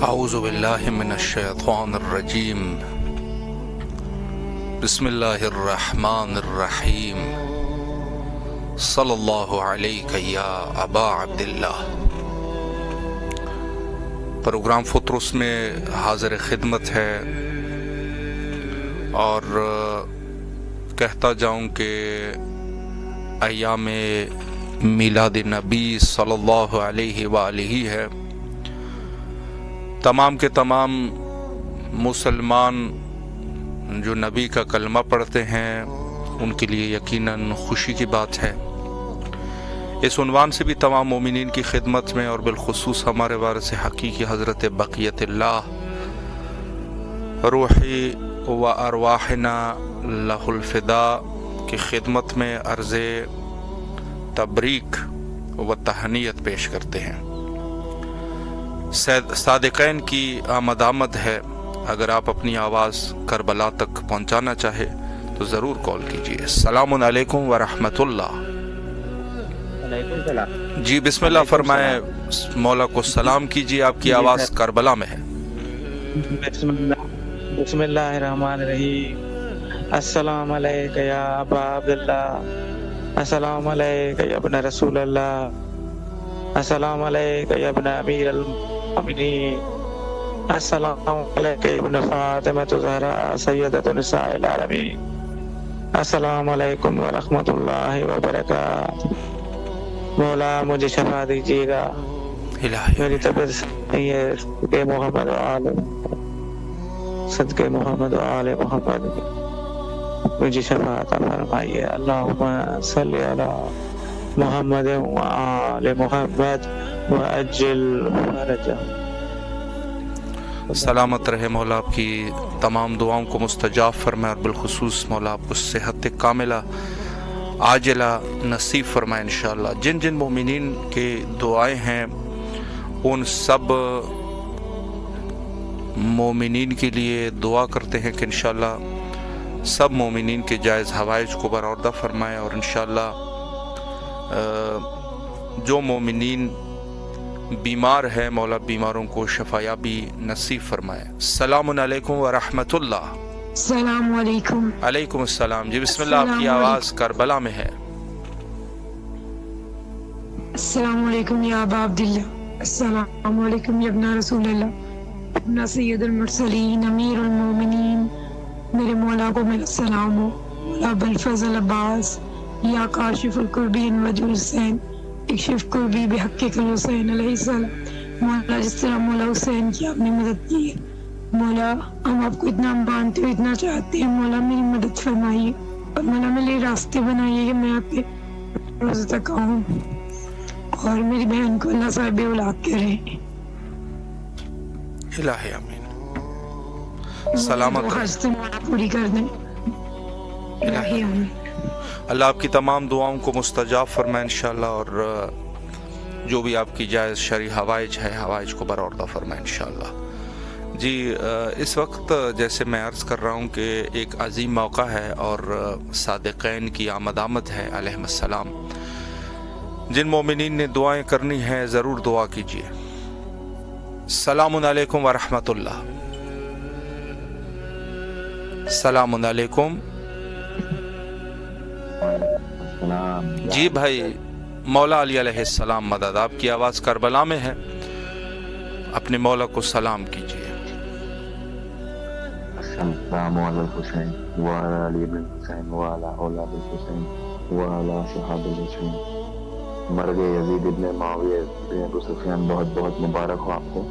اعوذ باللہ من الشیطان الرجیم بسم اللہ الرحمن الرحیم صلی اللہ علیہ یا ابا عبداللہ۔ پروگرام فطرس میں حاضر خدمت ہے اور کہتا جاؤں کہ ایام میلاد نبی صلی اللہ علیہ وآلہ ہے۔ تمام کے تمام مسلمان جو نبی کا کلمہ پڑھتے ہیں ان کے لیے یقیناً خوشی کی بات ہے۔ اس عنوان سے بھی تمام مومنین کی خدمت میں اور بالخصوص ہمارے وارث حقیقی حضرت بقیت اللہ روحی و ارواحنا لہ الفداء کی خدمت میں عرض تبریک و تہنیت پیش کرتے ہیں۔ صادقین کی آمد ہے۔ اگر آپ اپنی آواز کربلا تک پہنچانا چاہے تو ضرور کال کیجیے۔ السلام علیکم ورحمۃ اللہ۔ جی بسم اللہ فرمائے، مولا کو سلام کیجیے، آپ کی آواز کربلا میں ہے۔ بسم اللہ الرحمن الرحیم۔ السلام علیکم یا ابا عبداللہ، السلام علیکم یا ابن رسول اللہ، السلام علیکم یا ابن امیر المؤمنین، السلام علیکم یا ابن فاطمہ الزہراء سیدۃ نساء العالمین، السلام علیکم ورحمۃ اللہ وبرکاتہ۔ مولا مجھے شفا دیجیے گا، میری طبیعت نہیں ہے، صدقے محمد و آل صدقے محمد و آل محمد مجھے شفا عطا فرمائیے۔ اللہم صلی علی محمد و آل محمد وعجل فرجہ۔ سلامت رہے مولا، آپ کی تمام دعاؤں کو مستجاب فرمائے اور بالخصوص مولا آپ کو صحت کاملہ عاجلہ نصیب فرمائے انشاءاللہ۔ جن جن مومنین کے دعائیں ہیں ان سب مومنین کے لیے دعا کرتے ہیں کہ انشاءاللہ سب مومنین کے جائز حوائج کو برآوردہ فرمائے، اور انشاءاللہ جو مومنین بیمار ہے مولا بیماروں کو شفایابی نصیب فرمائے۔ السلام علیکم ورحمۃ اللہ۔ السلام علیکم۔ علیکم السلام۔ جی بسم اللہ، آپ کی آواز کربلا میں ہے۔ السلام علیکم یا ابا عبداللہ، السلام علیکم یا ابن رسول اللہ، ابن سید المرسلین، امیر المومنین، میرے مولا کو میرا سلام ہو۔ مولا بالفضل عباس یا کاشف القربین وجہ حسین، اکشف قربی بحق حسین علیہ السلام۔ مولا جس طرح مولا حسین کی آپ نے مدد کی ہے، مولا ہم آپ کو اتنا مانتے ہو، اتنا چاہتے ہیں، مولا میری مدد فرمائیے اور مولا میرے راستے بنائیے کہ میں آپ کے روز تک آؤں اور میری بہن کو اللہ صاحب اولاد کرے۔ الہی آمین۔ سلامت خواہش مولا پوری کر دیں۔ الہی آمین۔ اللہ آپ کی تمام دعاؤں کو مستجاب فرمائے انشاءاللہ، اور جو بھی آپ کی جائز شرعی حوائج ہے حوائج کو برآوردہ فرمائے انشاءاللہ۔ جی اس وقت جیسے میں عرض کر رہا ہوں کہ ایک عظیم موقع ہے اور صادقین کی آمد ہے علیہم السلام۔ جن مومنین نے دعائیں کرنی ہیں ضرور دعا کیجیے۔ السلام علیکم ورحمۃ اللہ۔ السلام علیکم۔ جی بھائی، مولا علی علیہ السلام مدد، آپ کی آواز کربلا میں ہے، اپنے مولا کو سلام کیجیے۔ السلام علی الحسین وعلی علی بن حسین وعلی اولاد الحسین وعلی صحاب الحسین۔ مرگ یزید ابن معاویہ بن ابو سفیان بہت بہت مبارک ہو آپ کو۔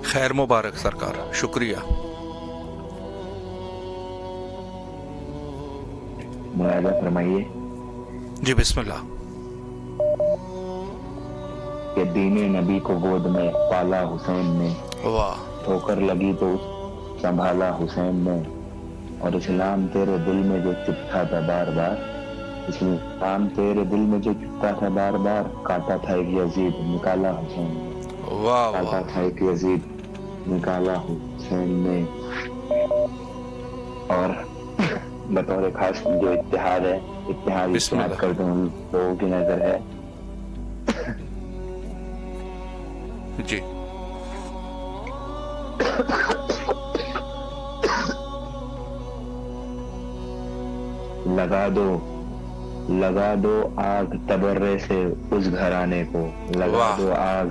خیر مبارک سرکار، شکریہ۔ ملاحظہ فرمائیے جی بسم اللہ۔ کہ دین نبی کو گود میں پالا حسین نے، واہ، ٹھوکر لگی تو سنبھالا حسین نے، اور اسلام تیرے دل میں جو چپتا تھا بار بار، اسلام تیرے دل میں جو چپتا تھا بار بار، کاٹا تھا ایک یزید نکالا حسین نے، واہ کاٹا واہ۔ تھا ایک یزید نکالا حسین نے۔ اور بطور خاص جو اتحاد ہے، بسم اللہ۔ اتحاد کرتے ہیں ان لوگوں کی نظر ہے جی لگا دو آگ تبرے سے اس گھرانے کو، لگا واہ دو آگ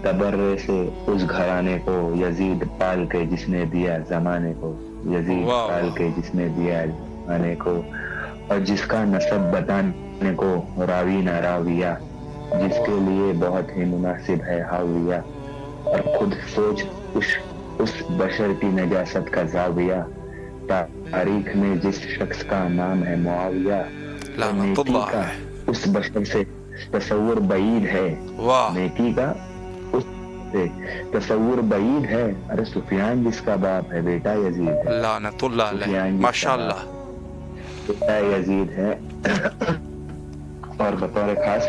تبرے سے اس گھرانے کو، یزید پال کے جس نے دیا زمانے کو، یزید واہ پال واہ کے جس نے دیا زمانے کو، اور جس کا نسب بتانے کو راوی نہ راویہ، جس کے لیے بہت ہی مناسب ہے حاویہ، اور خود سوچ اس بشر کی نجاست کا زاویہ، تاریخ میں جس شخص کا نام ہے معاویہ، اور لعنت نیکی اللہ کا علیہ. اس بشر سے تصور بعید ہے، واہ نیکی کا اس سے تصور بعید ہے، ارے سفیان جس کا باپ ہے بیٹا یزید ہے، لعنت اللہ علیہ. سفیان جس کا ماشاء اللہ. باپ بیٹا یزید ہے. اور بطور خاص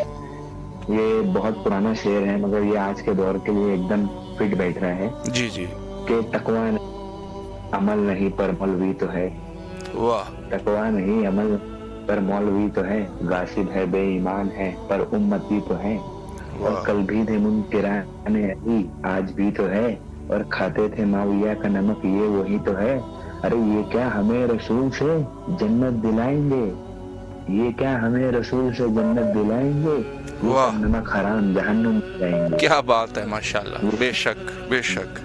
یہ بہت پرانا شعر ہے مگر یہ آج کے دور کے لیے ایک دم فٹ بیٹھ رہا ہے جی جی. کہ تقویٰ عمل نہیں پر مولوی تو ہے، واہ تقویٰ نہیں عمل پر مولوی تو ہے، غاصب ہے بے ایمان ہے پر امتی تو ہے، اور واہ کل بھی تھے منکران علی آج بھی تو ہے، اور کھاتے تھے معاویہ کا نمک یہ وہی تو ہے، ارے یہ کیا ہمیں رسول سے جنت دلائیں گے، یہ کیا ہمیں رسول سے جنت دلائیں گے، یہ واہ سب نمک حرام جہنم میں جائیں گے، کیا بات ہے. ماشاء اللہ. بے شک بے شک.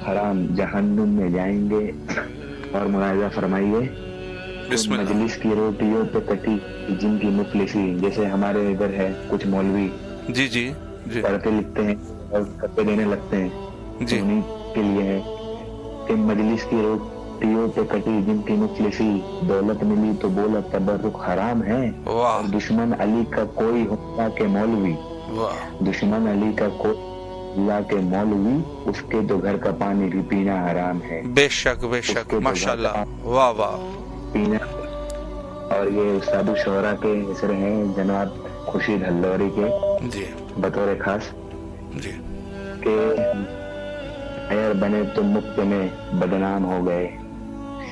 حرام جہنم میں جائیں گے. اور ملاحظہ فرمائیے بسم تم اللہ. مجلس کی روٹیوں پہ کٹی جن کی مفلسی، جیسے ہمارے ادھر ہے کچھ مولوی جی جی جی پڑھتے لکھتے ہیں اور کپے دینے لگتے ہیں، جی. انہیں کے لیے ہے کہ مجلس کی روٹیوں پہ کٹی جن کی مفلسی، دولت ملی تو بولا تبرک حرام ہے، واہ اور دشمن علی کا کوئی ہوتا کہ مولوی، واہ دشمن علی کا کوئی اللہ کے مولوی، اس کے تو گھر کا پانی بھی پینا حرام ہے، بے شک بے اس شک. کے تو ماشاء گھر کا اللہ. واہ واہ. پینا. اور یہ استاد الشعراء کے مصرے ہیں جناب خورشید ہلدوری کے جی بطور خاص جی. کہ شاعر بنے تو مفت میں بدنام ہو گئے،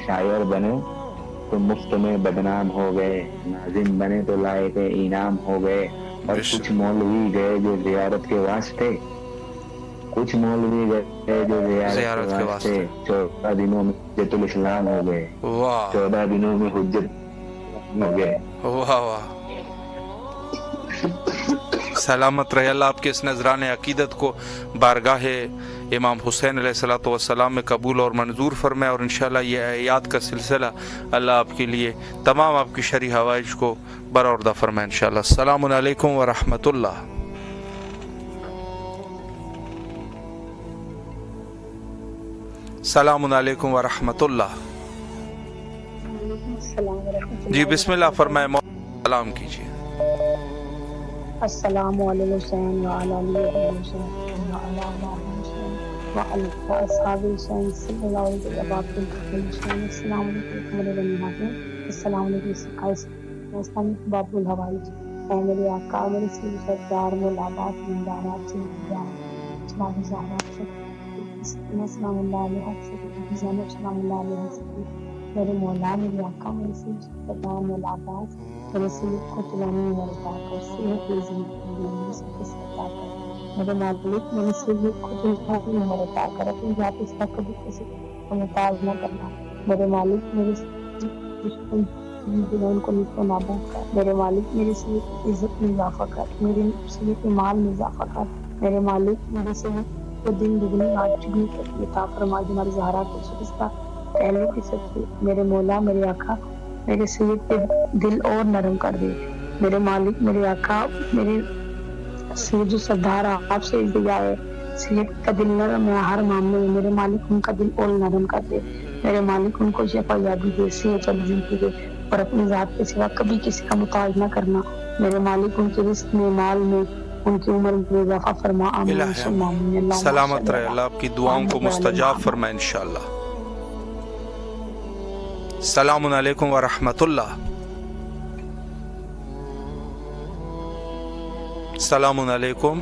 شاعر بنے تو مفت میں بدنام ہو گئے، ناظم بنے تو لائق انعام ہو گئے، اور بے کچھ شک. مولوی گئے جو زیارت کے واسطے، کچھ مولوی گئے جو زیارت کے زیارت کے واسطے، واسطے. 14 دنوں میں حجت الاسلام ہو گئے، واہ 14 دنوں میں حجت ہو گئے. واہ واہ. سلامت رہے اللہ آپ کے اس نذران عقیدت کو بارگاہ امام حسین علیہ الصلوۃ والسلام میں قبول اور منظور فرمائے، اور انشاءاللہ یہ آیات کا سلسلہ اللہ آپ کے لیے تمام آپ کی شرعی حوائج کو برآوردہ فرمائے انشاءاللہ. السلام علیکم ورحمۃ اللہ. السلام علیکم ورحمۃ اللہ. السلام ورحمۃ جی اللہ بسم اللہ فرمائے. سلام کیجیے. السلام علیکم حسین وعلی علی حسین وعلی آل حسین وعلی اصحاب حسین صلی اللہ علیہ وسلم. السلام علیکم میرے بنی حاضر، السلام علیکم السلام باب الحوائج. اے میرے آقا میرے سید سردار مولابات مندارات سے جناب زہرا سے السلام اللہ علیہ حضرت زینب سلام اللہ علیہ حضرت میرے مولا میرے آقا میرے سید سردار مولابات میرے سید کو طولانی عمر عطا کر، صحت زندگی سب کے ساتھ عطا کر. میرے مالک میرے سید کو طولانی عمر عطا کر، اپنی ذات اس کا کبھی کسی کو محتاج نہ کرنا. میرے مالک میرے ان کو نیک و نابود کر. میرے مالک میرے سید کی عزت میں اضافہ کر، میرے سید کے مال میں اضافہ کر. میرے مالک میرے سید کو دن دگنی رات چگنی کر عطا فرما. ہماری زہرا کو شکستہ پہلے کی سب. میرے مولا میرے آقا میرے سید کے دل اور نرم کر دے. میرے مالک میرے آقا میرے سید جو سردار آپ سے التجا ہے، سید کا دل نرم ہے ہر معاملے میں، میرے مالک ان کا دل اور نرم کر دے. میرے مالک ان کو شفا یابی دے، صحت اور زندگی دے، اور اپنی ذات کے سوا کبھی کسی کا محتاج نہ کرنا. میرے مالک ان کے رزق میں، مال میں، ان کی عمر میں اضافہ فرما. آمین الہ ثم آمین. اللہم سلامت صل رہے علی اللہ آپ کی دعاؤں کو محمد وعلی مستجاب محمد. فرمائے انشاءاللہ. السلام علیکم ورحمۃ اللہ. السلام علیکم.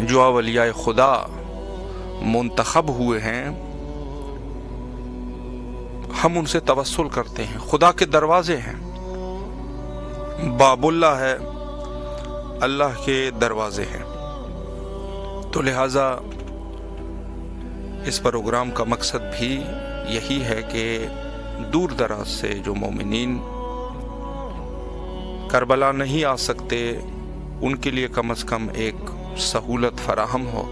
جو اولیاء خدا منتخب ہوئے ہیں ہم ان سے توسل کرتے ہیں. خدا کے دروازے ہیں، باب اللہ ہے، اللہ کے دروازے ہیں. تو لہٰذا اس پروگرام کا مقصد بھی یہی ہے کہ دور دراز سے جو مومنین کربلا نہیں آ سکتے ان کے لیے کم از کم ایک سہولت فراہم ہو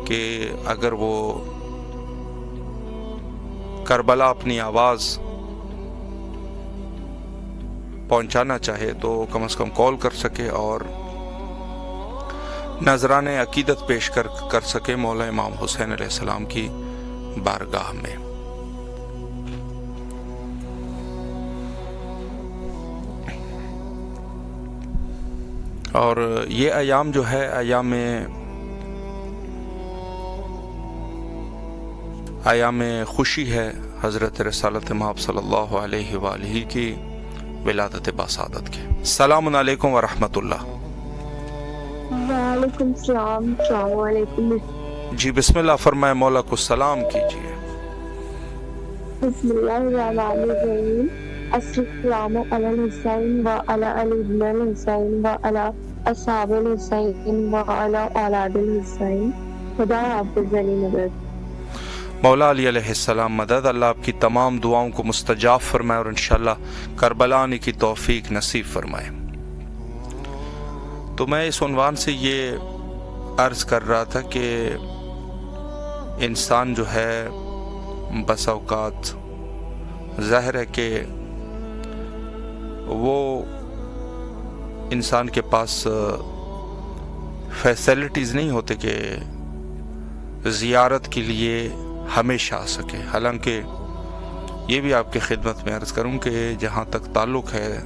کہ اگر وہ کربلا اپنی آواز پہنچانا چاہے تو کم از کم کال کر سکے اور نذران عقیدت پیش کر سکے مولا امام حسین علیہ السلام کی بارگاہ میں. اور یہ ایام جو ہے ایام خوشی ہے حضرت رسالت مآب صلی اللہ علیہ وآلہ کی ولادت باسعادت کے. السلام علیکم ورحمۃ اللہ. وعلیکم السلام. السلام علیکم. جی بسم اللہ فرمائے، مولا کو سلام کیجیے. بسم اللہ الرحمن الرحیم. السلام علی الحسین و علی علی بن الحسین و علی اصحاب الحسین و علی اولاد الحسین. خدا حافظ علی مدد. مولا علی علیہ السلام مدد. اللہ آپ کی تمام دعاؤں کو مستجاب فرمائے اور انشاءاللہ کربلا آنے کی توفیق نصیب فرمائے. تو میں اس عنوان سے یہ عرض کر رہا تھا کہ انسان جو ہے بس اوقات ظاہر ہے کہ وہ انسان کے پاس فیسلٹیز نہیں ہوتے کہ زیارت کے لیے ہمیشہ آ سکے. حالانکہ یہ بھی آپ کی خدمت میں عرض کروں کہ جہاں تک تعلق ہے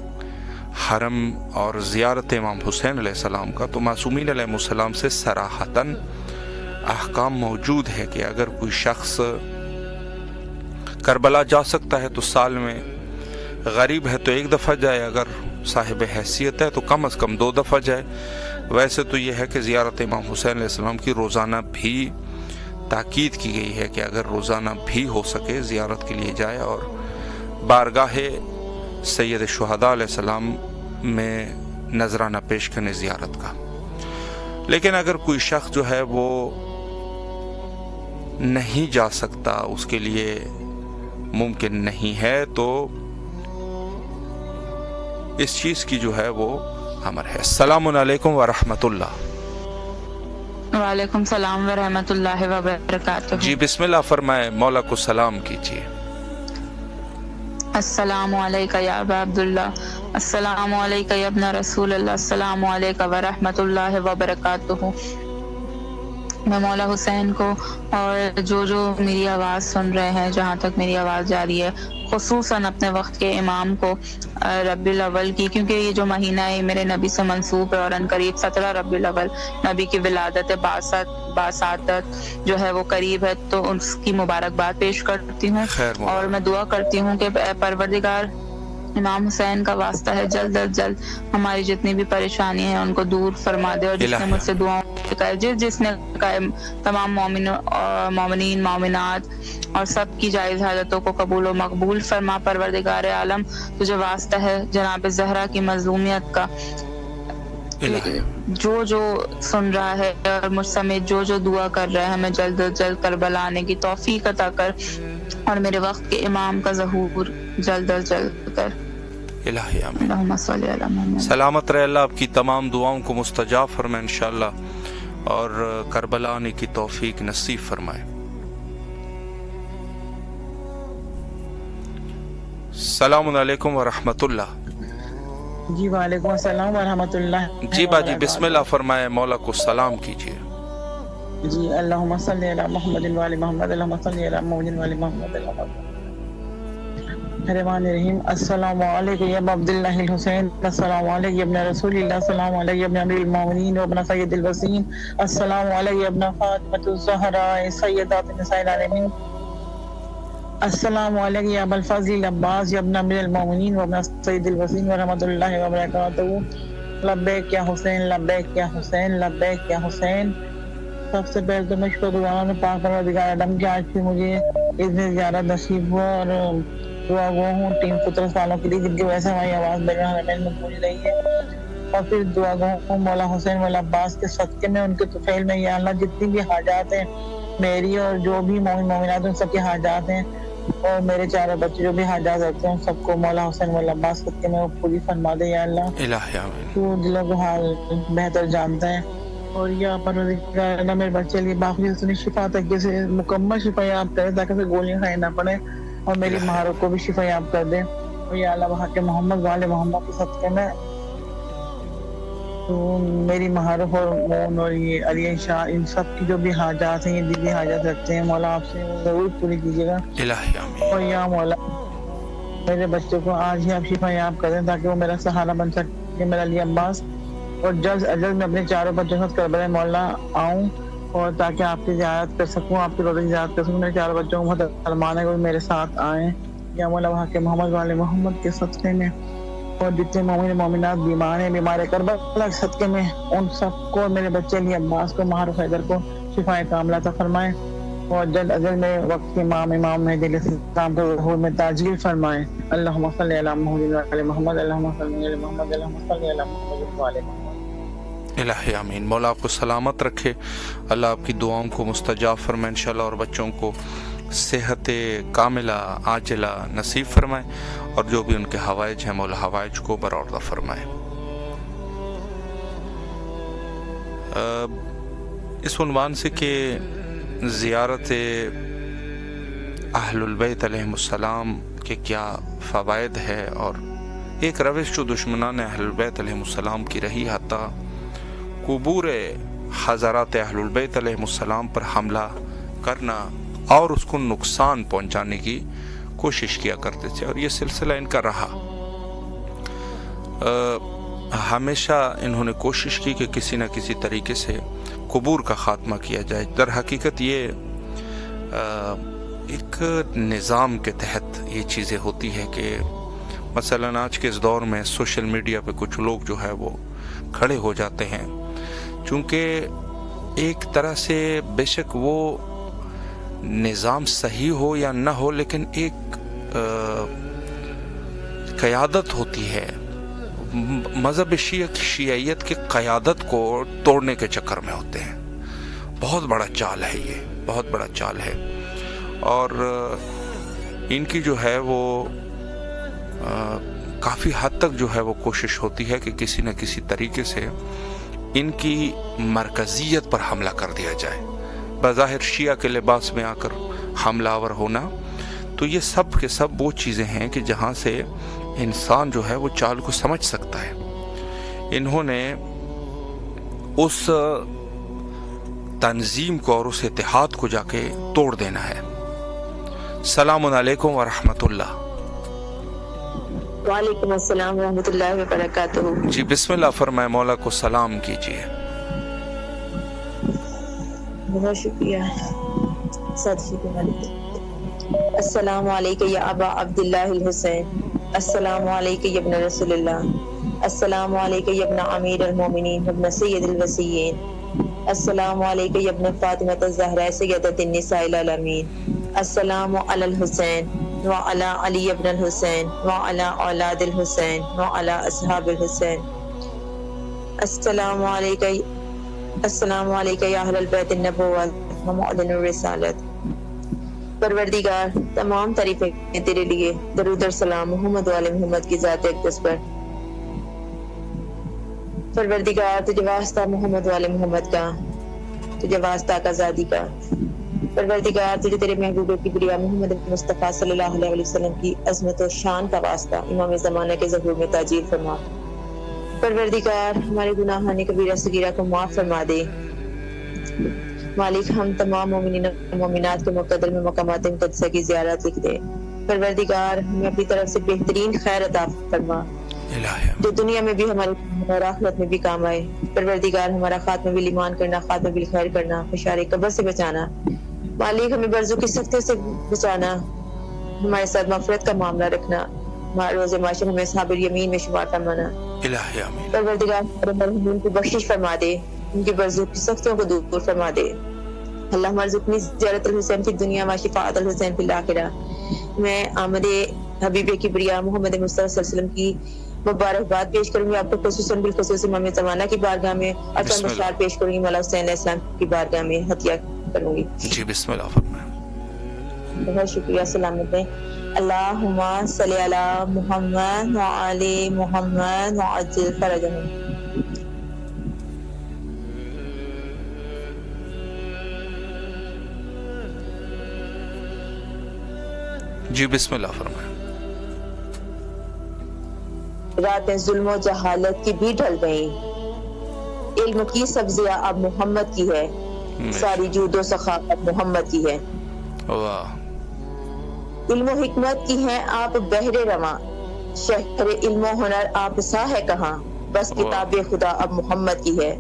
حرم اور زیارت امام حسین علیہ السلام کا، تو معصومین علیہ السلام سے صراحتاً احکام موجود ہے کہ اگر کوئی شخص کربلا جا سکتا ہے تو سال میں، غریب ہے تو 1 دفعہ جائے، اگر صاحب حیثیت ہے تو کم از کم 2 دفعہ جائے. ویسے تو یہ ہے کہ زیارت امام حسین علیہ السلام کی روزانہ بھی تاکید کی گئی ہے کہ اگر روزانہ بھی ہو سکے زیارت کے لیے جائے اور بارگاہ سید الشہداء علیہ السلام میں نذرانہ پیش کرنے زیارت کا. لیکن اگر کوئی شخص جو ہے وہ نہیں جا سکتا، اس کے لیے ممکن نہیں ہے، تو اس چیز کی جو ہے وہ امر ہے. السلام علیکم ورحمۃ اللہ. وعلیکم السلام ورحمۃ اللہ وبرکاتہ. جی بسم اللہ فرمائے، مولا کو سلام کیجیے. السلام علیکم یا ابا عبداللہ. السلام علیکم یا ابن رسول اللہ. السلام علیکم ورحمۃ اللہ وبرکاتہ. میں مولا حسین کو اور جو میری آواز سن رہے ہیں، جہاں تک میری آواز جاری ہے، خصوصاً اپنے وقت کے امام کو ربیع الاول کی، کیونکہ یہ جو مہینہ ہے میرے نبی سے منسوب ہے اور ان قریب 17 ربیع الاول نبی کی ولادت باسعادت جو ہے وہ قریب ہے، تو اس کی مبارکباد پیش کرتی ہوں. اور میں دعا کرتی ہوں کہ پروردگار امام حسین کا واسطہ ہے جلد از جلد ہماری جتنی بھی پریشانی ہیں ان کو دور فرما دے. اور جس نے مجھ سے دعاؤں جس نے تمام مومنین مومنات اور سب کی جائز حاجتوں کو قبول و مقبول فرما. پروردگار عالم تجھے واسطہ ہے جناب زہرا کی مظلومیت کا، جو سن رہا ہے اور مجھ سمیت جو دعا کر رہا ہے، ہمیں جلد از جلد کربلا آنے کی توفیق عطا کر اور میرے وقت کے امام کا ظہور جلد از جلد کر. الہی آمین. اللہم صلی علی محمد. سلامت رہے. اللہ آپ کی تمام دعاؤں کو مستجاب فرمائے انشاءاللہ اور کربلا آنے کی توفیق نصیب فرمائے. السلام علیکم ورحمۃ اللہ. جی وعلیکم السلام ورحمۃ اللہ. جی باجی بسم اللہ فرمائے، مولا کو سلام کیجیے. جی اللہم صلی علی محمد وعلی محمد. اللہم صلی علی محمد وعلی محمد. الرحمن الرحیم. السلام علیکم یا ابا عبداللہ الحسین. السلام علیکم ابن رسول اللہ. السلام علیکم ابن امیر المومنین وابن سید الوسین. السلام علیکم ابن فاطمۃ الزہراء سیدات النساء العالمین. السلام علیکم یا ابا الفضل العباس یا ابن امیر المومنین وابن سید الوسین ورحمۃ اللہ وبرکاتہ. لبیک یا حسین، لبیک یا حسین، لبیک یا حسین. سب سے پہلے تو میں شکر گزار ہوں پاک پروردگار عالم کہ آج بھی مجھے اتنی زیادہ نصیب ہوا، اور دعا گو ہوں 3 پتر سالوں کے لیے جن کی وجہ سے ہماری آواز میرے حرمین میں پوری رہی ہے، اور پھر دعا گو ہوں مولا حسین مولا عباس کے صدقے میں، ان کے طفیل میں، یا اللہ جتنی بھی حاجات ہیں میری اور جو بھی مومن مومنات ان سب کی حاجات ہیں، اور میرے چاروں بچے جو بھی حاجات رکھتے ہیں سب کو مولا حسین مولا عباس صدقے میں وہ پوری فرما دے یا اللہ۔ الہی آمین۔ تو دلوں کا حال بہتر جانتا ہے، اور یا پروردگار اللہ میرے بچے لیے باقی حسنی شفا تک سے مکمل شفا یاب کرے تاکہ اسے گولیاں کھائی نہ پڑے، اور میری مہاروں کو بھی شفا یاب کر دے، اور یا اللہ وہاں کے محمد والے محمد کے صدقے میں تو میری مہارف اور مون اور یہ علی شاہ ان سب کی جو بھی حاجات ہیں، یہ دلی حاجات رکھتے ہیں، مولا آپ سے وہ ضرور پوری کیجیے گا، الہی آمین۔ اور یا مولا میرے بچے کو آج ہی آپ شفا یاب کر دیں تاکہ وہ میرا سہارا بن سکے، میرا علی عباس، اور جلد از جلد میں اپنے چاروں بچوں کے ساتھ کربلا مولا آؤں، اور تاکہ آپ کی زیارت کر سکوں، آپ کی روزے کی زیارت کر سکوں۔ میرے چاروں بچوں کو بہت ارمان ہے کہ وہ میرے ساتھ آئیں یا مولا وہاں کے محمد والے محمد کے صدقے میں، اور جتنے مومن مومنات بیمار ہیں بیمار کربلا کے صدقے میں ان سب کو، میرے بچے علی عباس کو معروف حیدر کو شفا کاملہ عطا فرمائیں، اور جلد از جلد میں وقت کے امام مہدی علیہ السلام کو ظہور میں تاجیل فرمائیں۔ اللہم صلی علی محمد وعلی محمد، اللہم صلی علی محمد، اللہم صلی علی محمد وعلی محمد۔ الہی آمین۔ مولا آپ کو سلامت رکھے، اللہ آپ کی دعاؤں کو مستجاب فرمائے انشاءاللہ، اور بچوں کو صحت کاملہ عاجلہ نصیب فرمائے، اور جو بھی ان کے حوائج ہیں مولا حوائج کو برآورده فرمائے۔ اس عنوان سے کہ زیارت اہل البیت علیہم السلام کے کیا فوائد ہے، اور ایک روش جو دشمنان اہل البیت علیہم السلام کی رہی، حتیٰ قبور حضرات اہل البیت علیہم السلام پر حملہ کرنا اور اس کو نقصان پہنچانے کی کوشش کیا کرتے تھے، اور یہ سلسلہ ان کا رہا۔ ہمیشہ انہوں نے کوشش کی کہ کسی نہ کسی طریقے سے قبور کا خاتمہ کیا جائے۔ در حقیقت یہ ایک نظام کے تحت یہ چیزیں ہوتی ہے کہ مثلا آج کے اس دور میں سوشل میڈیا پہ کچھ لوگ جو ہے وہ کھڑے ہو جاتے ہیں، چونکہ ایک طرح سے بے شک وہ نظام صحیح ہو یا نہ ہو، لیکن ایک قیادت ہوتی ہے، مذہب شیعیت کی قیادت کو توڑنے کے چکر میں ہوتے ہیں۔ بہت بڑا چال ہے، یہ بہت بڑا چال ہے، اور ان کی جو ہے وہ کافی حد تک جو ہے وہ کوشش ہوتی ہے کہ کسی نہ کسی طریقے سے ان کی مرکزیت پر حملہ کر دیا جائے، بظاہر شیعہ کے لباس میں آ کر حملہ آور ہونا۔ تو یہ سب کے سب وہ چیزیں ہیں کہ جہاں سے انسان جو ہے وہ چال کو سمجھ سکتا ہے۔ انہوں نے اس تنظیم کو اور اس اتحاد کو جا کے توڑ دینا ہے۔ السلام علیکم ورحمۃ اللہ۔ وعلیکم السلام ورحمۃ اللہ وبرکاتہ۔ جی بسم اللہ فرمائے، مولا کو سلام کیجیے۔ بہت شکریہ صدقے کے مالک۔ السلام علیکم یا ابا عبداللہ الحسین، السلام علیکم یا ابن رسول اللہ، السلام علیکم یا ابن امیر المومنین ابن سید الوصیین، السلام علیکم یا ابن فاطمہ الزہرا سیدۃ النساء العالمین، السلام علی الحسین وعلی علی ابن الحسین وعلی اولاد الحسین وعلی اصحاب الحسین، السلام علیکم یا اہل البیت النبوۃ و معدن الرسالت۔ پروردگار تمام تعریفیں تیرے لیے، درود اور سلام محمد والے محمد کی ذات اقدس پر۔ پروردگار تجھے واسطہ محمد والے محمد کا، تجھے واسطہ کا زادی کا۔ پروردگار تجھے تیرے محبوب کبریا محمد مصطفیٰ صلی اللہ علیہ وسلم کی عظمت و شان کا واسطہ امام زمانہ کے ظہور میں تاجیل فرما۔ پروردگار ہمارے گناہان کبیرہ صغیرہ کو معاف فرما دے۔ مالک ہم تمام مومنین و مومنات کے مقدر میں مقامات مقدسہ کی زیارت لکھ دے۔ پروردگار ہمیں اپنی طرف سے بہترین خیر عطا فرما جو دنیا میں بھی ہمارے اور آخرت میں بھی کام آئے۔ پروردگار ہمارا خاتمہ بالایمان کرنا، خاتمہ بالخیر کرنا، فشار قبر سے بچانا، مالک ہمیں برزوں کی سختی سے بچانا، ہمارے ساتھ مغفرت کا معاملہ رکھنا، روز معاشر ہمیں اصحاب الیمین میں شمار فرمانا۔ الہی آمین۔ پروردگار ہمارے مرحومین کی بخشش فرما دے، ان کی برزخ کی سختیوں کو دور فرما دے. اللہم ارزقنی زیارت الحسین فی الدنیا و شفاعت الحسین فی الآخرہ. میں آمد حبیب کبریا محمد مصطفیٰ صلی اللہ علیہ وسلم کی مبارکباد پیش کروں گی آپ کو، خصوصاً بالخصوص امام زمانہ کی بارگاہ میں، اور مشعار پیش کروں گی مولا حسین علیہ السلام کی بارگاہ میں ہدیہ کروں گی. جی بسم اللہ فرمائیں. بہت شکریہ. سلامت ہیں. اللہم صلی علی محمد وعلی محمد وعجل فرجہم. جی بسم اللہ فرمائیں. راتیں ظلم و جہالت کی بھی ڈھل گئیں، علم کی سبزیاں اب محمد کی ہے، ساری جود و سخاوت محمد کی ہے. واہ. علم و حکمت کی ہیں آپ بحر رواں، شہر علم و ہنر آپ سا ہے کہاں. بس کتاب خدا اب محمد کی ہے،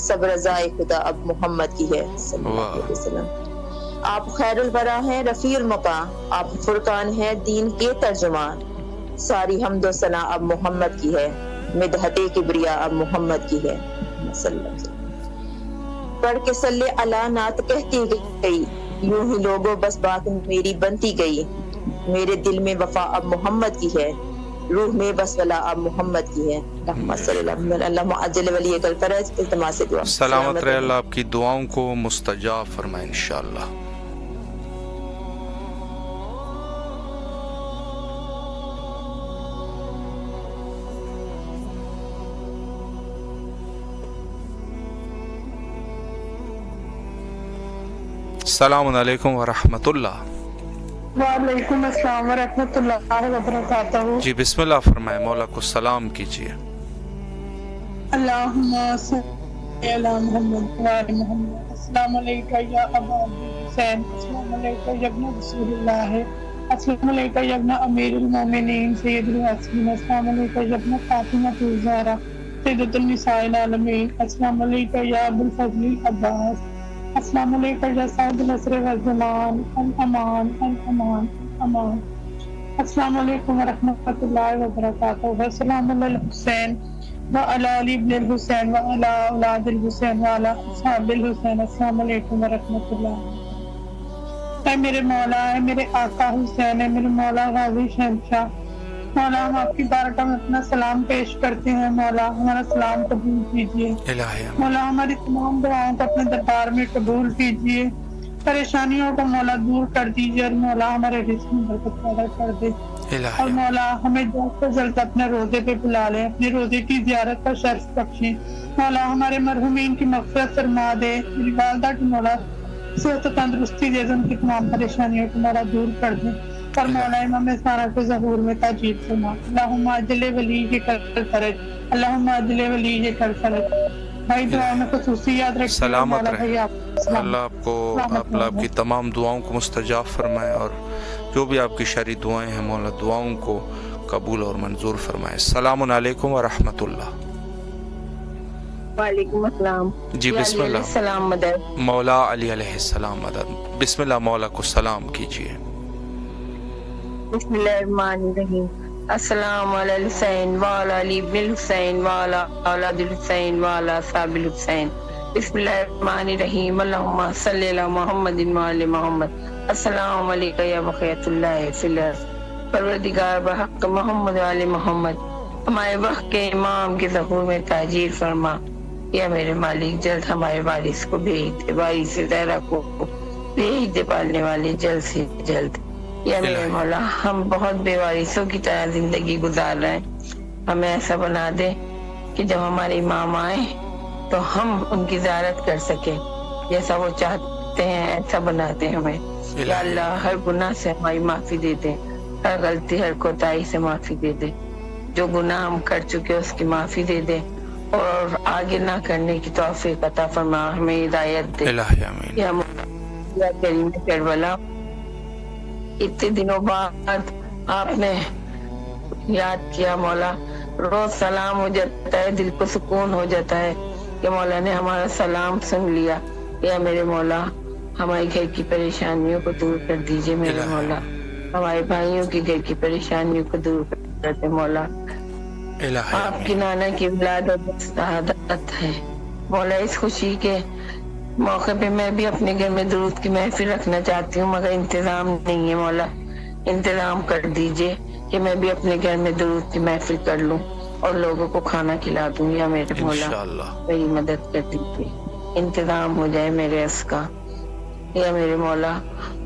سب رضائے خدا اب محمد کی ہے. صلی اللہ علیہ وسلم. آپ خیر الورا ہیں رفیع المقام، آپ فرقان ہیں دین کے ترجمان. ساری حمد و ثنا اب محمد کی ہے، مدحت کبریا اب محمد کی ہے. صلی اللہ علیہ وسلم. پڑھ کے صلی اللہ نعت کہتی گئی، یوں ہی لوگوں بس بات میری بنتی گئی. میرے دل میں وفا اب محمد کی ہے، روح میں بس ولا اب محمد کی ہے. اللہم عجل ولی کل فرج. التماس دعا. سلامت رہے. اللہ آپ کی دعاؤں کو مستجاب فرمائے انشاءاللہ. السلام علیکم ورحمۃ اللہ. وعلیکم السلام ورحمۃ اللہ وبرکاتہ. جی بسم اللہ فرمائے. مولا کو سلام کیجیے. اللہم صلی علی محمد وعلی محمد. السلام علیکم یا ابا حسین، السلام علیکم یا ابن رسول اللہ، السلام علیکم یا ابن امیر المومنین سید الحسین، السلام علیکم یا ابن فاطمہ الزہرا سیدۃ النساء العالمین، السلام علیکم یا ابو الفضل العباس، السلام علیکم یا صاحب العصر والزمان، الامان الامان الامان. السلام علیکم ورحمۃ اللہ وبرکاتہ. السلام علی الحسین وعلی علی ابن الحسین وعلی اولاد الحسین وعلی اصحاب الحسین. السلام علیکم ورحمۃ اللہ. اے میرے مولا، اے میرے آقا حسین، اے میرے مولا غازی شہنشاہ، مولا ہم آپ کی بارگاہ میں اپنا سلام پیش کرتے ہیں. مولا ہمارا سلام قبول کیجیے. مولا ہماری تمام دعاؤں کو اپنے دربار میں قبول کیجیے. پریشانیوں کو مولا دور کر دیجیے، اور مولا ہمارے رزق میں برکت پیدا کر دے. اور مولا ہمیں جلد سے جلد اپنے روزے پہ بلا لیں، اپنے روزے کی زیارت کا شرف بخشیں. مولا ہمارے مرحومین کی مغفرت فرما دے. میری والدہ کی مولا صحت و تندرستی دے، ان کی تمام پریشانیوں کو مولا دور کر دے. اور مولا امام سارا کو ظہور میں تاجیل فرما. اللہم اجل ولی کل فرج، اللہم اجل ولی کل فرج. بھائی دعا میں خصوصی یاد رکھیں. سلامت رہے. اللہ آپ کو آپ کی تمام دعاؤں کو مستجاب فرمائے، اور جو بھی آپ کی شرعی دعائیں ہیں مولا دعاؤں کو قبول اور منظور فرمائے. السلام علیکم ورحمۃ اللہ. وعلیکم السلام. جی بسم اللہ. السلام مدد. مولا علی علیہ السلام مدد. بسم اللہ. مولا کو سلام کیجیے. بسم اللہ الرحمن الرحیم. السلام علی الحسین وعلی علی ابن الحسین وعلی اولاد الحسین وعلی اصحاب الحسین. بسم اللہ الرحمن الرحیم. اللہم صلی علی محمد وعلی محمد. السلام علیکم یا بقیت اللہ فی الارض. پروردگار بحق محمد وعلی محمد، ہمارے وقت کے امام کے ظہور میں تاجیل فرما. یا میرے مالک جلد ہمارے وارث کو بھیج دے، وارث زہرا کو بھیج دے، پالنے والے جلد سے جلد. یا میرے مولا ہم بہت بے وارثوں کی طرح زندگی گزار رہے ہیں، ہمیں ایسا بنا دے کہ جب ہمارے امام آئے تو ہم ان کی زیارت کر سکیں جیسا وہ چاہتے ہیں، ایسا بناتے ہمیں. یا اللہ ہر گناہ سے ہماری معافی دے دے، ہر غلطی ہر کوتاہی سے معافی دے دے. جو گناہ ہم کر چکے اس کی معافی دے دے، اور آگے نہ کرنے کی توفیق عطا فرما، ہمیں ہدایت دے. یا کریم کربلا، اتنے دنوں بعد آپ نے یاد کیا مولا، روز سلام ہو جاتا ہے، دل کو سکون ہو جاتا ہے کہ مولا نے ہمارا سلام سن لیا. یا میرے مولا ہمارے گھر کی پریشانیوں کو دور کر دیجئے میرے مولا، ہمارے بھائیوں کی گھر کی پریشانیوں کو دور کر دے مولا. آپ کی نانا کی ولادت سعادت ہے، مولا اس خوشی کے موقع پہ میں بھی اپنے گھر میں درود کی محفل رکھنا چاہتی ہوں، مگر انتظام نہیں ہے مولا، انتظام کر دیجئے کہ میں بھی اپنے گھر میں درود کی محفل کر لوں اور لوگوں کو کھانا کھلا دوں، یا میرے مولا انشاءاللہ میری مدد کر دیجئے، انتظام ہو جائے میرے اس کا، یا میرے مولا،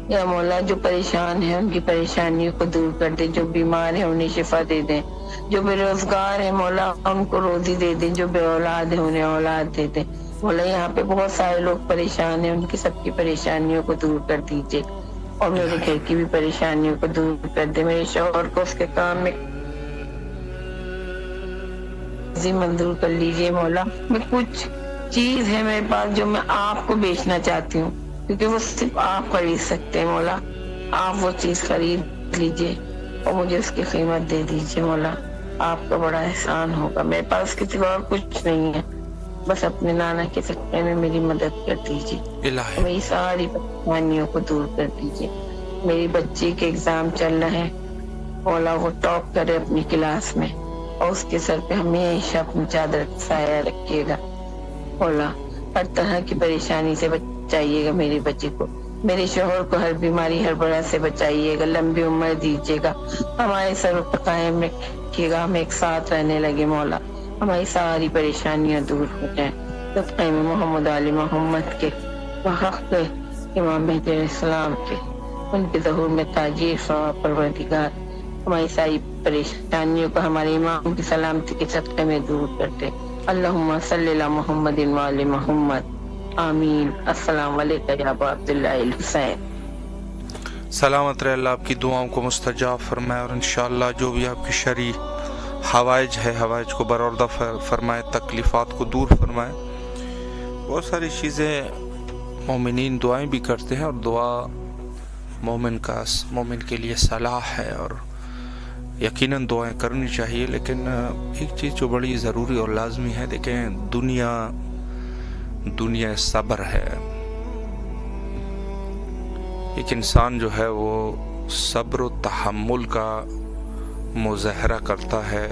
یا مولا جو پریشان ہیں ان کی پریشانیوں کو دور کر دے، جو بیمار ہیں انہیں شفا دے دیں، جو بے روزگار ہیں مولا ان کو روزی دے دیں، جو بے اولاد ہیں انہیں اولاد دے دیں مولا۔ یہاں پہ بہت سارے لوگ پریشان ہیں، ان کی سب کی پریشانیوں کو دور کر دیجئے، اور میرے گھر کی بھی پریشانیوں کو دور کر دے، میرے شوہر کو اس کے کام میں منظور کر لیجئے مولا۔ میں کچھ چیز ہے میرے پاس جو میں آپ کو بیچنا چاہتی ہوں، کیونکہ وہ صرف آپ خرید سکتے ہیں مولا، آپ وہ چیز خرید لیجئے اور مجھے اس کی قیمت دے دیجئے مولا، آپ کا بڑا احسان ہوگا۔ میرے پاس کسی اور کچھ نہیں ہے، بس اپنے نانا کے صدقے میں میری مدد کر دیجئے، الہی میری ساری پریشانیوں کو دور کر دیجئے۔ میری بچی کے ایگزام چل رہے ہیں مولا، وہ ٹاپ کرے اپنی کلاس میں اور اس کے سر پہ ہمیشہ اپنی چادر کا سایہ رکھیے گا مولا، ہر طرح کی پریشانی سے بچائیے گا میری بچی کو، میرے شوہر کو ہر بیماری ہر بڑا سے بچائیے گا، لمبی عمر دیجیے گا، ہمارے سر پر قائم رکھیے گا، ہم ایک ساتھ رہنے لگے مولا، ہماری ساری پریشانیاں دور ہو جائیں، صدقے میں محمد علی محمد کے وحق کے امام مہدی علیہ السلام کے، ان کے ظہور میں تاجیر فرما پروردگار ہماری ساری پریشانیوں کو ہمارے امام کی سلامتی کے صدقے میں دور کرتے۔ اللہم صلی اللہ محمد وعلی محمد، آمین۔ السلام علیکم یا ابا عبداللہ الحسین۔ سلامت رہے، اللہ آپ کی دعاؤں کو مستجاب فرمائے، اور انشاءاللہ جو بھی آپ کی شرعی حوائج ہے حوائج کو برآوردہ فرمائے، تکلیفات کو دور فرمائے۔ بہت ساری چیزیں مومنین دعائیں بھی کرتے ہیں، اور دعا مومن کے لیے صلاح ہے، اور یقیناً دعائیں کرنی چاہیے، لیکن ایک چیز جو بڑی ضروری اور لازمی ہے، دیکھیں دنیا صبر ہے، ایک انسان جو ہے وہ صبر و تحمل کا مظاہرہ کرتا ہے،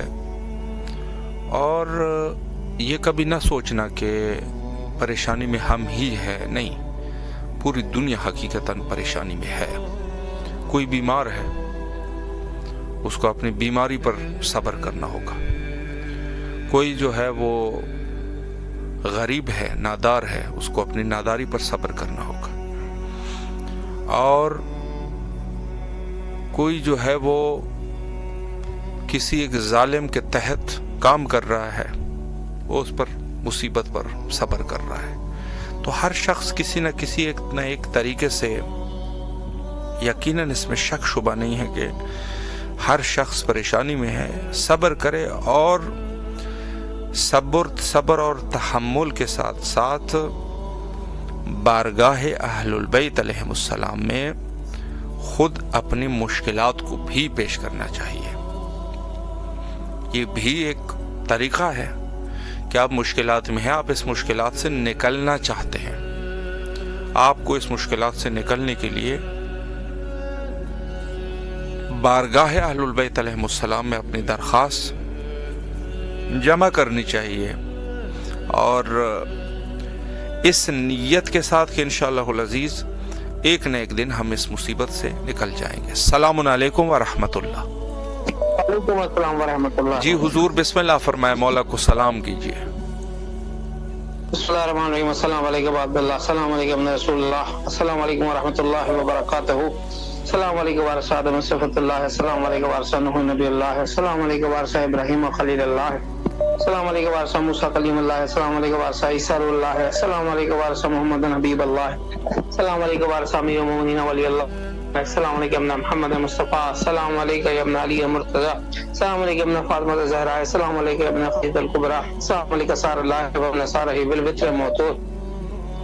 اور یہ کبھی نہ سوچنا کہ پریشانی میں ہم ہی ہے، نہیں، پوری دنیا حقیقتاً پریشانی میں ہے۔ کوئی بیمار ہے، اس کو اپنی بیماری پر صبر کرنا ہوگا، کوئی جو ہے وہ غریب ہے، نادار ہے، اس کو اپنی ناداری پر صبر کرنا ہوگا، اور کوئی جو ہے وہ کسی ایک ظالم کے تحت کام کر رہا ہے، وہ اس پر مصیبت پر صبر کر رہا ہے۔ تو ہر شخص کسی نہ کسی ایک طریقے سے، یقیناً اس میں شک شبہ نہیں ہے کہ ہر شخص پریشانی میں ہے، صبر کرے، اور صبر اور تحمل کے ساتھ ساتھ بارگاہ اہل البیت علیہم السلام میں خود اپنی مشکلات کو بھی پیش کرنا چاہیے۔ یہ بھی ایک طریقہ ہے کہ آپ مشکلات میں ہیں، آپ اس مشکلات سے نکلنا چاہتے ہیں، آپ کو اس مشکلات سے نکلنے کے لیے بارگاہ اہل البیت علیہم السلام میں اپنی درخواست جمع کرنی چاہیے، اور اس نیت کے ساتھ کہ انشاءاللہ العزیز ایک نہ ایک دن ہم اس مصیبت سے نکل جائیں گے۔ السلام علیکم ورحمۃ اللہ۔ وعلیکم السلام ورحمۃ اللہ۔ جی حضور بسم اللہ فرمائے، مولا کو سلام کیجیے۔ بسم اللہ الرحمن الرحیم۔ السلام علیکم عبداللہ، السلام علیکم رسول اللہ، السلام علیکم ورحمۃ اللہ وبرکاتہ، السلام علیکم وارث آدم صفت اللہ، السلام علیکم وارث نوح نبی اللہ، السلام علیکم وارث ابراہیم خلیل اللہ، السلام علیکم وارث موسیٰ کلیم اللہ، السلام علیکم وارث عیسیٰ روح اللہ، السلام علیکم وارث محمد حبیب اللہ، السلام علیکم وارث امیر المؤمنین ولی اللہ، السلام علیکم محمد مصطفیٰ، السلام علیکم ابن علی مرتضی، السلام علیکم ابن فاطمہ زہرا، السلام علیکم ابن خدیجہ الکبریٰ، السلام علیکم سار اللہ و ابن سارہ بالبتر موتور،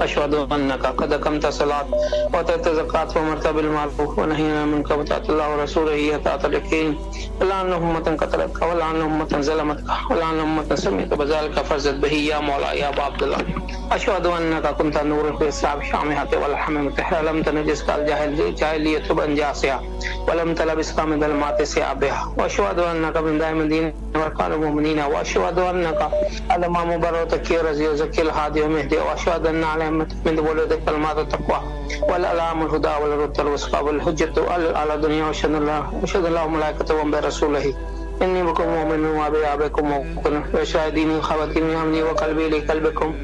أشهد أنك قد أقمت الصلاة وآتيت الزكاة وأمرت بالمعروف ونهيت عن المنكر وطاعت الله ورسوله طاعة اليقين ولعن أمة قتلتك ولعن أمة ظلمتك ولعن أمة سمعت بذلك فرزت به يا مولاي يا أبا عبد الله أشهد أنك كنت نور في الصعب شامحة والحمام تحرى لم تنجسك الجاهلية بأنجاسها ولم تلبسك من ظلمات ثيابها وأشهد أنك من دائم دين وأركان المؤمنين وأشهد أنك على ما مبرتك رزي وزكي الهادي ومهدي وأشهد أن على من ولدك كلمات التقوى والألام الهدى والرد الوسقى والحجة على الدنيا وأشهد الله وملائكته وبرسوله إني بكم مؤمن وبأبيكم مؤمن وشاهدين خواتيم أمني وقلبي لقلبكم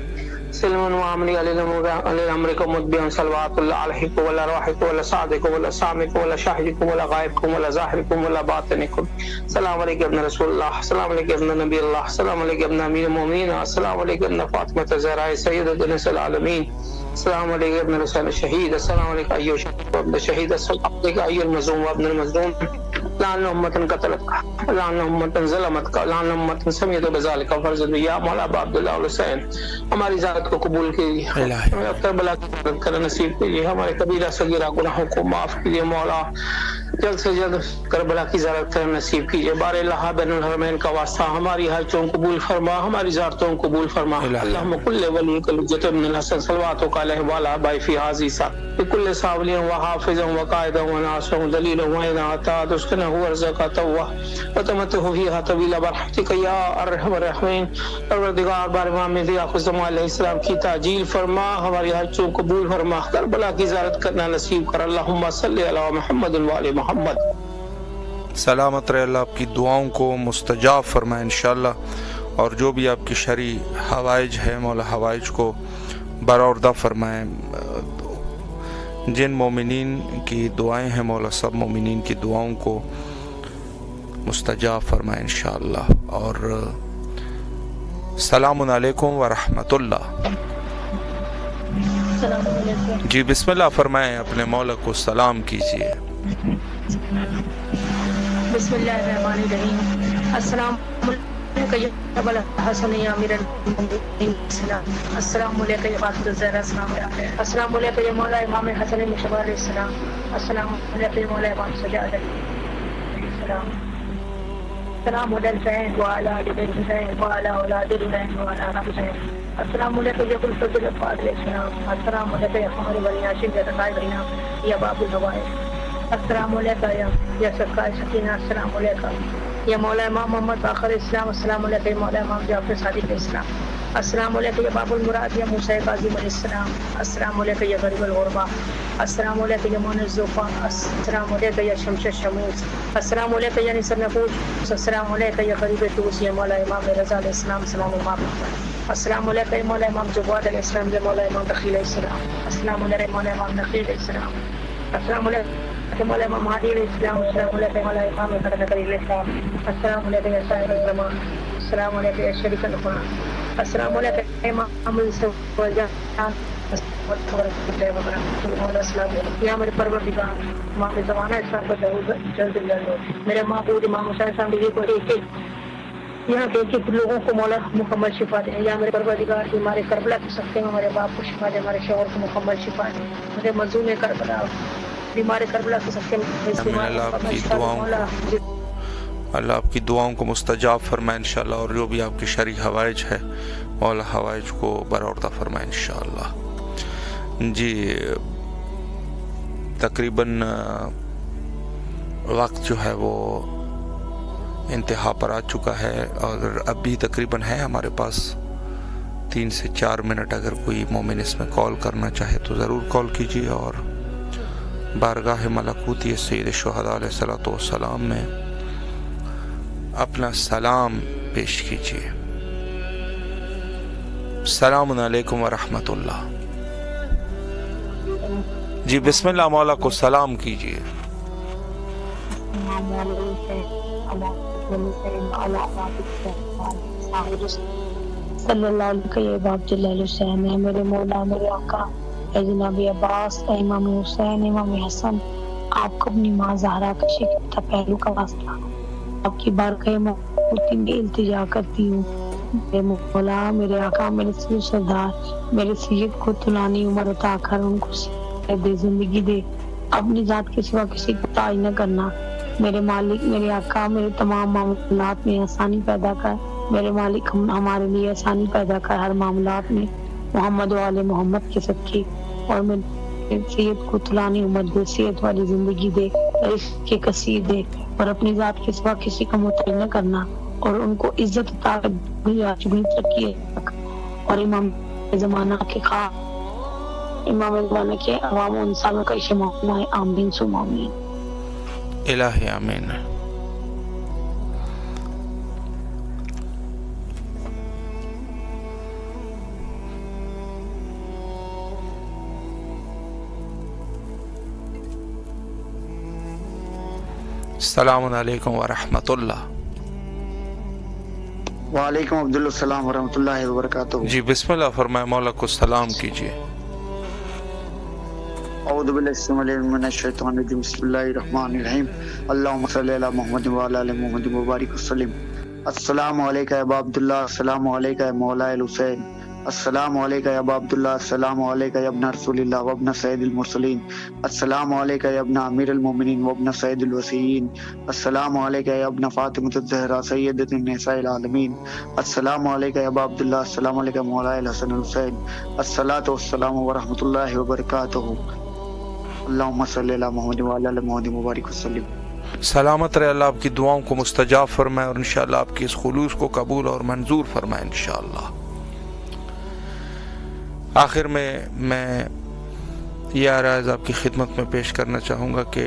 سلم وامني لأمركم متبعا صلوات الله عليكم ولا روحكم ولا صادقكم ولا سامكم ولا شاهدكم ولا غائبكم ولا ظاهركم ولا باطنكم السلام عليكم ابن رسول الله السلام عليكم ابن نبي الله السلام عليكم ابن أمير المؤمنين السلام عليكم ابن فاطمة الزهراء سيدة نساء العالمين السلام عليكم ابن رسول الشهيد السلام عليكم أيها الشهيد وابن الشهيد السلام عليكم أيها المظلوم وابن المظلوم لعن أمة قتلتك لعن أمة ظلمتك لعن أمة سمعت بذلك فرزت به يا مولا أبا عبد الله الحسین ہماری ذات کو قبول کیجیے ہمیں اب کربلا کی مدد کرنا نصیب کیجیے ہمارے کبیرہ صغیرہ گناہوں کو معاف کیجیے مولا جلد سے جلد کربلا کی زیارت کرنا نصیب کیجیے بار اللہ بین الحرمین کا واسطہ ہماری حاجتوں کو قبول فرما ہماری زیارتوں کو قبول فرما اللہم کل ولیک الحجۃ ابن الحسن صلواتک علیہ وعلی آبائہ فی ہذہ الساعۃ بكل صاوليا وحافظا وقائدا وناصرا دليلا وإذا أتى تسكنه ورزقا توه وتمته فيها طويلا برحمتك يا أرحم الراحمين پروردگار بار امام مہدی آخر علیہ السلام کی تعجیل فرما ہماری حجوں قبول فرما کربلا کی زیارت کرنا نصیب کر اللہم صلی علی محمد وعلی محمد سلامت رہے اللہ آپ کی دعاؤں کو مستجاب فرمائے انشاءاللہ اور جو بھی آپ کی شرعی حوائج ہے مولا حوائج کو برآوردہ فرمائے جن مومنین کی دعائیں ہیں مولا سب مومنین کی دعاؤں کو مستجاب فرمائے انشاءاللہ اور السلام علیکم ورحمۃ اللہ جی بسم اللہ فرمائیں اپنے مولا کو سلام کیجیے بسم اللہ الرحمن الرحیم السلام علیکم یا ابا الحسن یا امیر المؤمنین السلام علیکم یا فاطمہ الزہرا السلام علیکم یا مولا امام حسن مشتبہ علیہ السلام السلام علیکم یا مولا امام سجاد علیہ السلام السلام علی الحسین وعلی آل الحسین وعلی اولاد الحسین وعلی آل الحسین السلام علیکم یا ابو الفضل علیہ السلام السلام علیکم یا قمر بنی ہاشم یا رضاء بنی ہاشم یا باب الحوائج السلام علیکم یا سقائے سکینہ السلام علیکم یا مولا امام محمد آخر اسلام السلام علیکم یا مولا امام جعفر صادق اسلام السلام علیکم یا باب المراد یا موسیٰ کاظم علیہ السلام السلام علیکم یا غریب الغربا السلام علیکم یا مون الزوفان السلام علیکم یا شمس الشموس السلام علیکم یا نصر نفوس السلام علیکم یا غریب توس یا مولا امام رضا علیہ السلام السلام امام السلام علیکم یا مولا امام جواد علیہ السلام یا مولا امام دخیل علیہ السلام السلام علیکم یا مولا امام دخیل علیہ السلام السلام علیکم مولا امام مہدی علیہ السلام السلام علیکم مولا امام نقی علیہ السلام السلام علیکم یا صاحب الزمان السلام علیکم یا شریک القرآن السلام علیکم امام الجان یا میرے پروردگار امام زمانہ اسلام کو جلد جلد میرے معبود امام حسین صاحب کو ایک یہاں کے لوگوں کو مولا مکمل شفا دے یا میرے پروردگار ہمارے کربلا کے سکتے میں ہمارے باپ کو شفا دے ہمارے شوہر کو مکمل شفا دے میرے مظلوم کربلا بیمار کربلا کے سکتے میں اللہ آپ کی دعاؤں کو مستجاب فرمائے انشاءاللہ اور جو بھی آپ کی شرعی حوائج ہے مولا حوائج کو برآوردہ فرمائے انشاءاللہ جی تقریباً وقت جو ہے وہ انتہا پر آ چکا ہے اور اب بھی تقریباً ہے ہمارے پاس 3 سے 4 منٹ اگر کوئی مومن اس میں کال کرنا چاہے تو ضرور کال کیجیے اور بارگاہ ملکوتی سید الشہداء علیہ الصلوۃ والسلام میں اپنا سلام پیش کیجیے السلام علیکم ورحمۃ اللہ جی بسم اللہ مولا کو سلام کیجیے صلی اللہ علیہ وآلہ وسلم ہے میرے مولا میرے آقا اے جناب عباس اے امام حسین امام حسن آپ کو اپنی ماں زہرا کا شکر پہلو کا واسطہ آپ کی بارگاہ ملکوتی میں التجا کرتی ہوں میرے مولا میرے آقا میرے سید سردار میرے سید کو طولانی عمر عطا کر، ان کو صحت دے، زندگی دے، اپنی ذات کے سوا کسی کو تاج نہ کرنا۔ میرے مالک میرے آقا میرے تمام معاملات میں آسانی پیدا کر، میرے مالک ہمارے لیے آسانی پیدا کر ہر معاملات میں، محمد و آل محمد کے صدقے، اور میرے سید کو طولانی عمر دے، صحت والی زندگی دے، رزق کے کثیر دے، اور اپنی ذات کے سوا کسی کا محتاج نہ کرنا، اور ان کو عزت عطا کر ترقی تک، اور امام زمانہ کے امام زمانہ کے عوام و انسانوں کا اجتماع ہے، آمین ثم آمین۔ الہی آمین۔ السلام علیکم ورحمۃ اللہ۔ وعلیکم السلام ورحمۃ اللہ وبرکاتہ۔ جی بسم اللہ فرمائے، مولا کو سلام کیجیے۔ اعوذ باللہ السمیع العلیم من الشیطان الرجیم، بسم اللہ الرحمن الرحیم، اللہم صلی علی محمد وعلی آل محمد مبارک وسلم۔ السلام علیکم ابا عبداللہ، السلام علیکم مولا الحسین، السلام علیکم ابا عبداللہ، السلام علیکم ابن رسول اللہ وابن سید المرسلین، السلام علیکم ابن امیر المومنین وابن سید الوصیین، السلام علیکم ابن فاطمۃ الزہرا سیدۃ النساء العالمین، السلام علیکم ابا عبداللہ، السلام علیکم مولا الحسن الحسین، الصلاۃ والسلام ورحمۃ اللہ وبرکاتہ، اللہم صلی علی محمد وعلی آل محمد مبارک وسلم۔ سلامت رہے، اللہ آپ کی دعاؤں کو مستجاب فرمائے، اور انشاءاللہ آپ کی اس خلوص کو قبول اور منظور فرمائے انشاءاللہ۔ آخر میں یہ عرض آپ کی خدمت میں پیش کرنا چاہوں گا کہ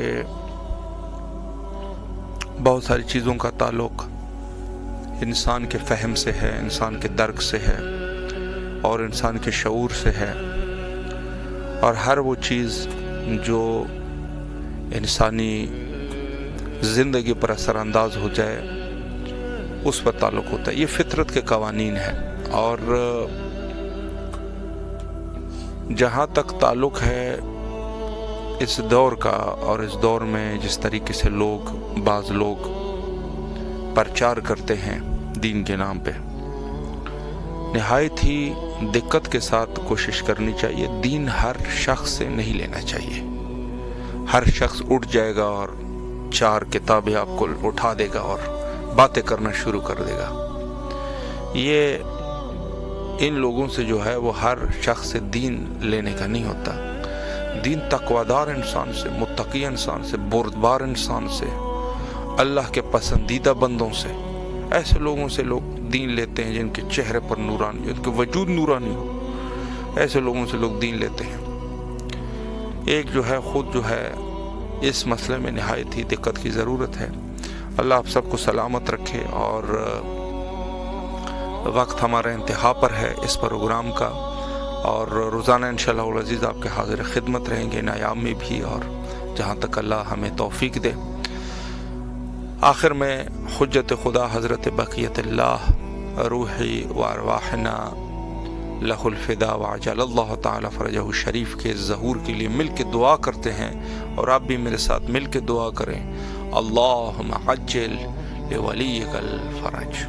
بہت ساری چیزوں کا تعلق انسان کے فہم سے ہے، انسان کے درک سے ہے، اور انسان کے شعور سے ہے، اور ہر وہ چیز جو انسانی زندگی پر اثر انداز ہو جائے اس پر تعلق ہوتا ہے۔ یہ فطرت کے قوانین ہیں، اور جہاں تک تعلق ہے اس دور کا، اور اس دور میں جس طریقے سے بعض لوگ پرچار کرتے ہیں دین کے نام پہ، نہایت ہی دقت کے ساتھ کوشش کرنی چاہیے۔ دین ہر شخص سے نہیں لینا چاہیے۔ ہر شخص اٹھ جائے گا اور 4 کتابیں آپ کو اٹھا دے گا اور باتیں کرنا شروع کر دے گا۔ یہ ان لوگوں سے جو ہے وہ ہر شخص سے دین لینے کا نہیں ہوتا۔ دین تقویدار انسان سے، متقی انسان سے، بردبار انسان سے، اللہ کے پسندیدہ بندوں سے، ایسے لوگوں سے لوگ دین لیتے ہیں جن کے چہرے پر نورانی، جن کے وجود نورانی ہو، ایسے لوگوں سے لوگ دین لیتے ہیں۔ ایک جو ہے خود جو ہے اس مسئلے میں نہایت ہی دقت کی ضرورت ہے۔ اللہ آپ سب کو سلامت رکھے، اور وقت ہمارا انتہا پر ہے اس پروگرام کا، اور روزانہ انشاءاللہ العزیز آپ کے حاضر خدمت رہیں گے ان ایام میں بھی، اور جہاں تک اللہ ہمیں توفیق دے۔ آخر میں حجت خدا حضرت بقیت اللہ روحی و ارواحنا لہ الفدا وعجل اللہ تعالی فرجہ شریف کے ظہور کے لیے مل کے دعا کرتے ہیں، اور آپ بھی میرے ساتھ مل کے دعا کریں۔ اللہم عجل لولیک الفرج۔